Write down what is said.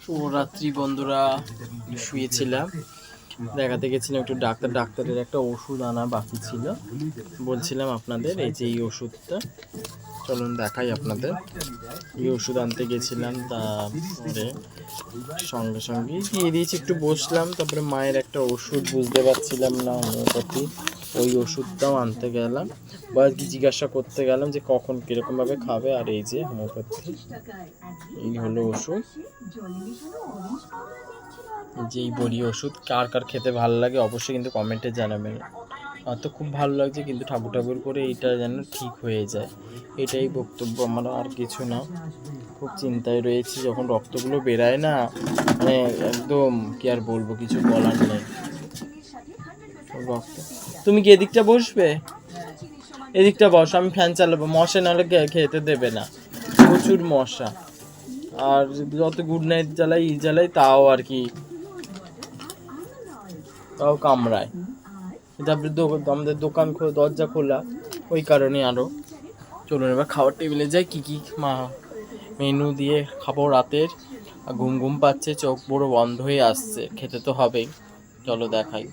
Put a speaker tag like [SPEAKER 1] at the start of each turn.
[SPEAKER 1] শুভরাত্রি বন্ধুরা, শুয়েছিলাম, দেখাতে গেছিলাম একটু ডাক্তারের একটা ওষুধ আনা বাকি ছিল। বলছিলাম আপনাদের এই যে এই ওষুধটা, চলুন দেখাই আপনাদের। এই ওষুধ আনতে গেছিলাম, তারপরে সঙ্গে সঙ্গে দিয়ে দিয়েছি, একটু বসলাম। তারপরে মায়ের একটা ওষুধ বুঝতে পারছিলাম না, হোমিওপ্যাথি, ওই ওষুধটাও আনতে গেলাম বা কি জিজ্ঞাসা করতে গেলাম যে কখন কীরকমভাবে খাবে। আর এই যে হোমিওপ্যাথি, এই হলো ওষুধ, যেই বড়ি ওষুধ। কার কার খেতে ভালো লাগে অবশ্যই কিন্তু কমেন্টে জানাবেন। আমার তো খুব ভালো লাগছে, কিন্তু ঠাকুর করে এইটা যেন ঠিক হয়ে যায়, এটাই বক্তব্য আমার, আর কিছু না। খুব চিন্তায় রয়েছি, যখন রক্তগুলো বেরায় না, মানে একদম কি আর বলবো, কিছু বলার নেই। রক্ত, তুমি কি এদিকটা বসবে? এদিকটা বস, আমি ফ্যান চালাবো, মশা নাহলে খেতে দেবে না, প্রচুর মশা। আর যত গুড নাইট জ্বালাই তাও আর কি, তাও কামড়ায়। তারপরে আমাদের দোকান দরজা খোলা, ওই কারণে আরো। চলুন এবার খাওয়ার টেবিলে যাই, কি কি মেনু দিয়ে খাবো রাতের। ঘুম পাচ্ছে, চোখ পুরো বন্ধ হয়ে আসছে, খেতে তো হবেই। চলো দেখাই।